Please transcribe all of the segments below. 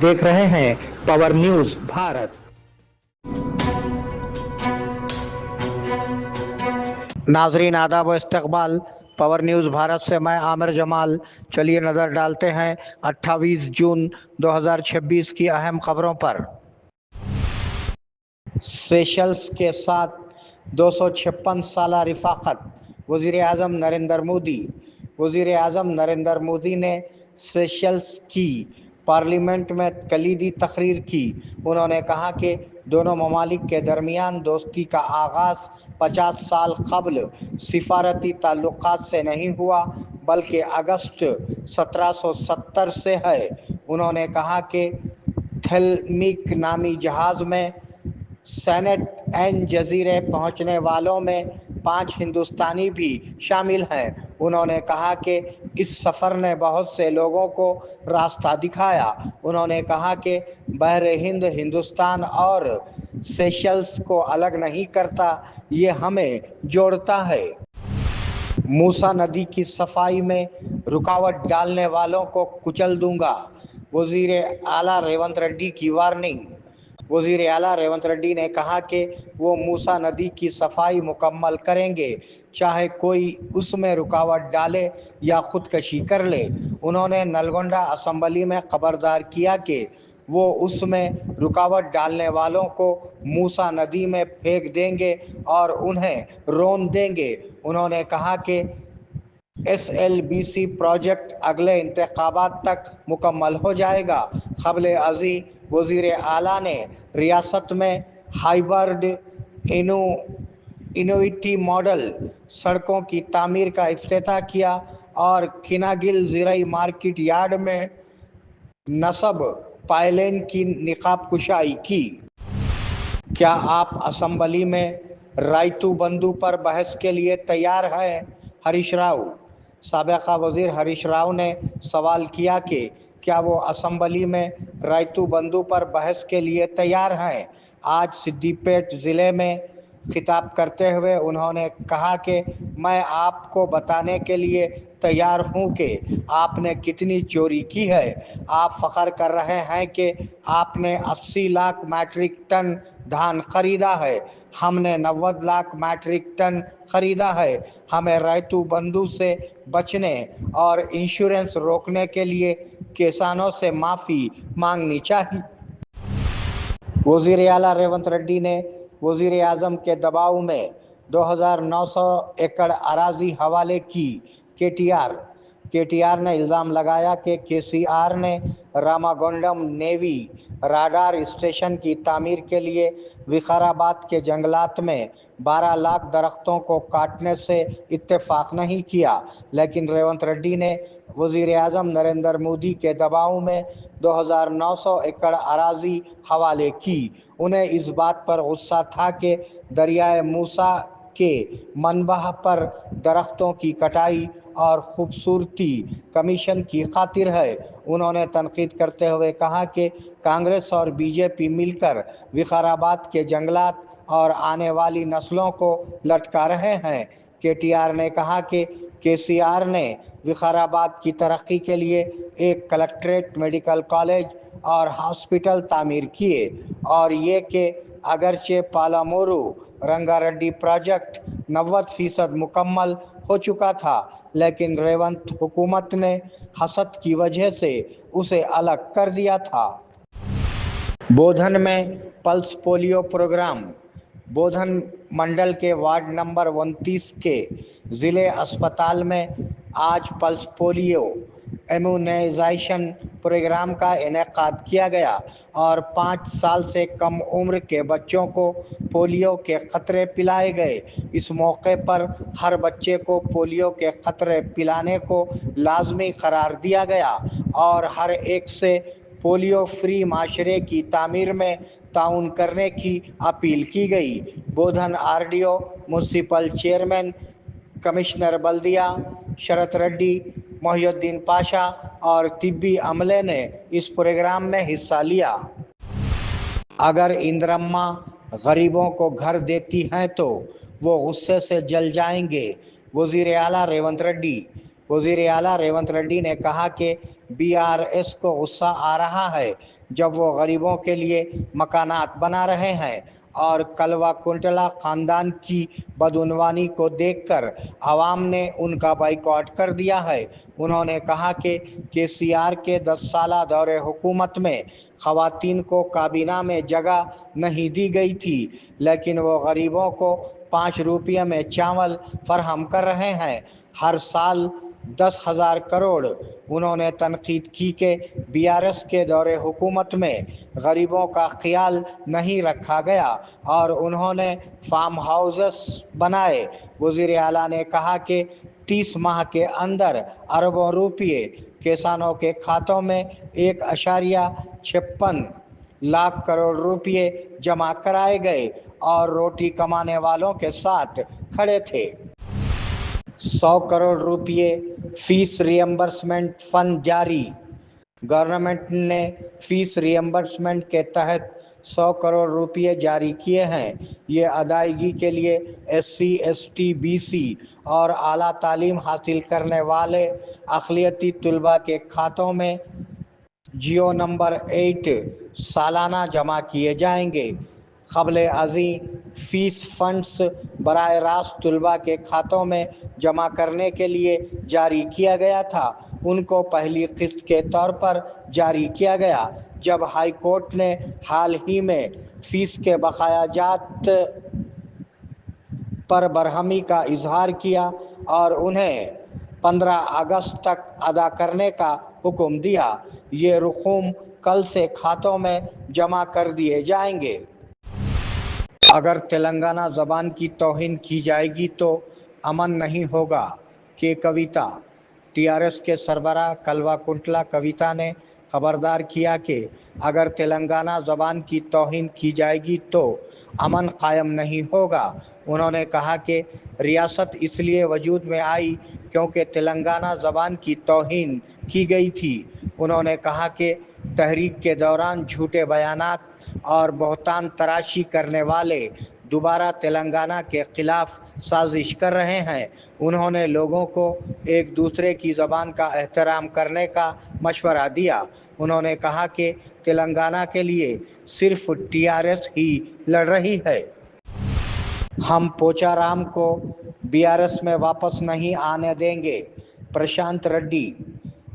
देख रहे हैं पावर न्यूज भारत। नाजरीन आदाब व इस्तकबाल। पावर न्यूज़ भारत से मैं आमिर जमाल। चलिए नज़र डालते हैं 28 जून 2026 की अहम खबरों पर। सेशल्स के साथ 256 साला रिफाकत। वज़ीर आज़म नरेंद्र मोदी ने सेशल्स की पार्लियामेंट में कलीदी तकरीर की। उन्होंने कहा कि दोनों ममालिक के दरमियान दोस्ती का आगाज़ 50 साल कबल सिफारती ताल्लुकात से नहीं हुआ बल्कि अगस्त 1770 से है। उन्होंने कहा कि थेलमिक नामी जहाज़ में सेनेट एन जजीरे पहुंचने वालों में 5 हिंदुस्तानी भी शामिल हैं। उन्होंने कहा कि इस सफ़र ने बहुत से लोगों को रास्ता दिखाया। उन्होंने कहा कि बहर हिंद हिंदुस्तान और सेशल्स को अलग नहीं करता, ये हमें जोड़ता है। मूसा नदी की सफाई में रुकावट डालने वालों को कुचल दूंगा। वज़ीर आला रेवंत रेड्डी की वार्निंग। वज़ीर आला रेवंत रेड्डी ने कहा कि वो मूसा नदी की सफाई मुकम्मल करेंगे, चाहे कोई उसमें रुकावट डाले या खुदकशी कर ले। उन्होंने नलगोंडा असम्बली में खबरदार किया कि वो उसमें रुकावट डालने वालों को मूसा नदी में फेंक देंगे और उन्हें रौंद देंगे। उन्होंने कहा कि SLBC प्रोजेक्ट अगले इंतखाबात तक मुकम्मल हो जाएगा। क़ब्ल अज़ी वज़ीर आला ने रियासत में हाइब्रिड इनोवेटिव मॉडल सड़कों की तामीर का इफ्तिताह किया और किनागिल ज़राई मार्केट यार्ड में नस्ब पाइलेन की निकाब कुशाई की। क्या आप असम्बली में रायतू बंधु पर बहस के लिए तैयार हैं? हरीश राव। साबिक़ा वज़ीर हरीश राव ने सवाल किया कि क्या वो असम्बली में रायतू बंधु पर बहस के लिए तैयार हैं। आज सिद्दीपेट ज़िले में खिताब करते हुए उन्होंने कहा कि मैं आपको बताने के लिए तैयार हूं कि आपने कितनी चोरी की है। आप फ़ख्र कर रहे हैं कि आपने 80 लाख मैट्रिक टन धान खरीदा है, हमने 90 लाख मैट्रिक टन खरीदा है। हमें रायतू बंधु से बचने और इंश्योरेंस रोकने के लिए किसानों से माफ़ी मांगनी चाहिए। वज़ीर आला रेवंत रेड्डी ने वज़ीर आज़म के दबाव में 2900 एकड़ अराजी हवाले की। KTR ने इल्ज़ाम लगाया कि KCR ने रामागोंडम नेवी राडार स्टेशन की तामीर के लिए विकाराबाद के जंगलात में 12 लाख दरख्तों को काटने से इत्तेफाक नहीं किया, लेकिन रेवंत रेड्डी ने वज़ीर आज़म नरेंद्र मोदी के दबाव में 2900 एकड़ अराजी हवाले की। उन्हें इस बात पर गुस्सा था कि दरियाए मूसा के मनबह पर दरख्तों की कटाई और खूबसूरती कमीशन की खातिर है। उन्होंने तनकीद करते हुए कहा कि कांग्रेस और BJP मिलकर विकाराबाद के जंगलात और आने वाली नस्लों को लटका रहे हैं। KTR ने कहा कि KCR ने विकाराबाद की तरक्की के लिए एक कलेक्ट्रेट, मेडिकल कॉलेज और हॉस्पिटल तामीर किए और ये कि अगरचे पालामोरू रंगारेड्डी प्रोजेक्ट 90% मुकम्मल हो चुका था, लेकिन रेवंत हुकूमत ने हसद की वजह से उसे अलग कर दिया था। बोधन में पल्स पोलियो प्रोग्राम। बोधन मंडल के वार्ड नंबर 29 के ज़िले अस्पताल में आज पल्स पोलियो इम्यूनाइजेशन प्रोग्राम का इनेकाद किया गया और 5 साल से कम उम्र के बच्चों को पोलियो के ख़तरे पिलाए गए। इस मौके पर हर बच्चे को पोलियो के ख़तरे पिलाने को लाजमी करार दिया गया और हर एक से पोलियो फ्री माशरे की तामीर में ताउन करने की अपील की गई। बोधन RDO, म्यूनसिपल चेयरमैन, कमिश्नर बल्दिया शरत रेड्डी, मोहिउद्दीन पाशा और तिब्बी अमले ने इस प्रोग्राम में हिस्सा लिया। अगर इंदिरम्मा गरीबों को घर देती हैं तो वो गुस्से से जल जाएंगे। वज़ीर आला रेवंत रेड्डी ने कहा कि BRS کو غصہ آ رہا ہے جب وہ غریبوں کے لیے مکانات بنا رہے ہیں اور کلوا کنٹلا خاندان کی بدعنوانی کو دیکھ کر عوام نے ان کا بائیکاٹ کر دیا ہے۔ انہوں نے کہا کہ KCR کے 10 سالہ دور حکومت میں خواتین کو کابینہ میں جگہ نہیں دی گئی تھی، لیکن وہ غریبوں کو 5 روپے میں چاول فراہم کر رہے ہیں، ہر سال 10,000 کروڑ۔ انہوں نے تنقید کی کہ BRS کے دور حکومت میں غریبوں کا خیال نہیں رکھا گیا اور انہوں نے فارم ہاؤسز بنائے۔ وزیر اعلیٰ نے کہا کہ 30 ماہ کے اندر اربوں روپے کسانوں کے کھاتوں میں 1.56 لاکھ کروڑ روپے جمع کرائے گئے اور روٹی کمانے والوں کے ساتھ کھڑے تھے۔ 100 کروڑ روپے فیس ری ایمبرسمنٹ فنڈ جاری۔ گورنمنٹ نے فیس ری ایمبرسمنٹ کے تحت 100 کروڑ روپے جاری کیے ہیں۔ یہ ادائیگی کے لیے SC ST BC اور اعلیٰ تعلیم حاصل کرنے والے اقلیتی طلباء کے کھاتوں میں جیو نمبر 8 سالانہ جمع کیے جائیں گے۔ قبل ازیں فیس فنڈز براہ راست طلباء کے کھاتوں میں جمع کرنے کے لیے جاری کیا گیا تھا۔ ان کو پہلی قسط کے طور پر جاری کیا گیا جب ہائی کورٹ نے حال ہی میں فیس کے بقایا جات پر برہمی کا اظہار کیا اور انہیں 15 اگست تک ادا کرنے کا حکم دیا۔ یہ رقوم کل سے کھاتوں میں جمع کر دیے جائیں گے۔ اگر تلنگانہ زبان کی توہین کی جائے گی تو امن نہیں ہوگا۔ کے کویتا۔ TRS کے سربراہ کلوا کنٹلا کویتا نے خبردار کیا کہ اگر تلنگانہ زبان کی توہین کی جائے گی تو امن قائم نہیں ہوگا۔ انہوں نے کہا کہ ریاست اس لیے وجود میں آئی کیونکہ تلنگانہ زبان کی توہین کی گئی تھی۔ انہوں نے کہا کہ تحریک کے دوران جھوٹے بیانات اور بہتان تراشی کرنے والے دوبارہ تلنگانہ کے خلاف سازش کر رہے ہیں۔ انہوں نے لوگوں کو ایک دوسرے کی زبان کا احترام کرنے کا مشورہ دیا۔ انہوں نے کہا کہ تلنگانہ کے لیے صرف TRS ہی لڑ رہی ہے۔ ہم پوچارام کو BRS میں واپس نہیں آنے دیں گے۔ پرشانت ریڈی۔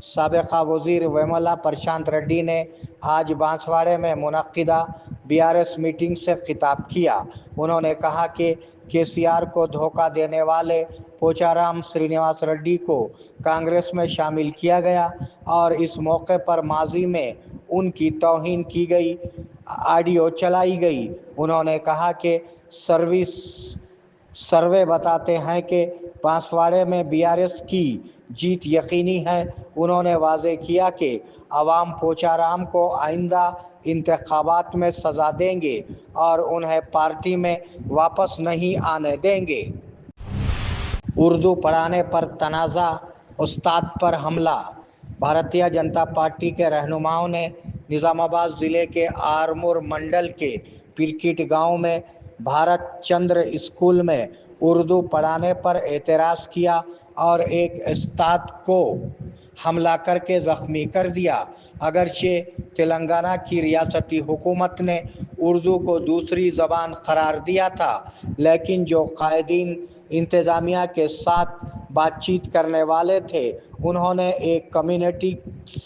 سابق وزیر ویملا پرشانت ریڈی نے آج بانسواڑے میں منعقدہ BRS میٹنگ سے خطاب کیا۔ انہوں نے کہا کہ KCR کو دھوکہ دینے والے پوچارام سرینواس ریڈی کو کانگریس میں شامل کیا گیا اور اس موقع پر ماضی میں ان کی توہین کی گئی آڈیو چلائی گئی۔ انہوں نے کہا کہ سروے بتاتے ہیں کہ بانسواڑے میں BRS کی جیت یقینی ہے۔ انہوں نے واضح کیا کہ عوام پوچارام کو آئندہ انتخابات میں سزا دیں گے اور انہیں پارٹی میں واپس نہیں آنے دیں گے۔ اردو پڑھانے پر تنازع، استاد پر حملہ۔ بھارتیہ جنتا پارٹی کے رہنماؤں نے نظام آباد ضلع کے آرمور منڈل کے پرکٹ گاؤں میں بھارت چندر اسکول میں اردو پڑھانے پر اعتراض کیا اور ایک استاد کو حملہ کر کے زخمی کر دیا۔ اگرچہ تلنگانہ کی ریاستی حکومت نے اردو کو دوسری زبان قرار دیا تھا، لیکن جو قائدین انتظامیہ کے ساتھ بات چیت کرنے والے تھے، انہوں نے ایک کمیونٹی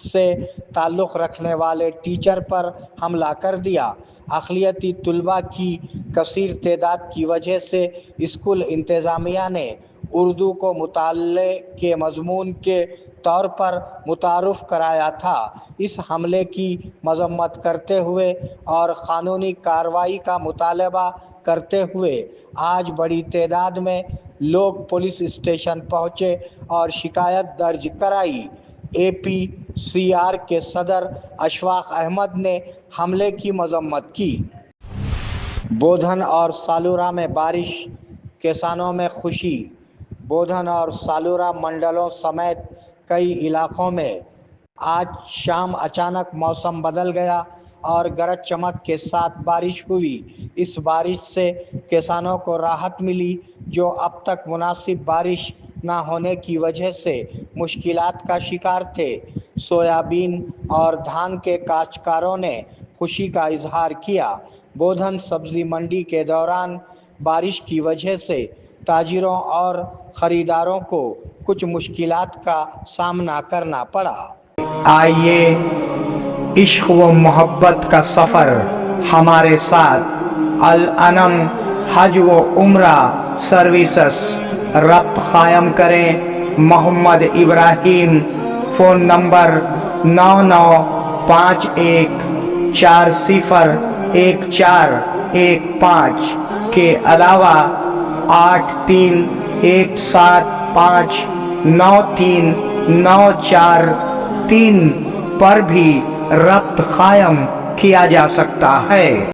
سے تعلق رکھنے والے ٹیچر پر حملہ کر دیا۔ اقلیتی طلباء کی کثیر تعداد کی وجہ سے اسکول انتظامیہ نے اردو کو مطالعے کے مضمون کے طور پر متعارف کرایا تھا۔ اس حملے کی مذمت کرتے ہوئے اور قانونی کارروائی کا مطالبہ کرتے ہوئے آج بڑی تعداد میں لوگ پولیس اسٹیشن پہنچے اور شکایت درج کرائی۔ APCR کے صدر اشفاق احمد نے حملے کی مذمت کی۔ بودھن اور سالورا میں بارش، کسانوں میں خوشی۔ بودھن اور سالورا منڈلوں سمیت کئی علاقوں میں آج شام اچانک موسم بدل گیا اور گرج چمک کے ساتھ بارش ہوئی۔ اس بارش سے کسانوں کو راحت ملی جو اب تک مناسب بارش نہ ہونے کی وجہ سے مشکلات کا شکار تھے۔ सोयाबीन और धान के काश्तकारों ने खुशी का इजहार किया। बोधन सब्जी मंडी के दौरान बारिश की वजह से ताजिरों और ख़रीदारों को कुछ मुश्किलात का सामना करना पड़ा। आइए इश्क व मोहब्बत का सफ़र हमारे साथ अल अनम हज व उम्रा सर्विसेस रब्त कायम करें। मोहम्मद इब्राहिम, फ़ोन नंबर 9951401415 के अलावा 8317593943 पर भी रब्त कायम किया जा सकता है।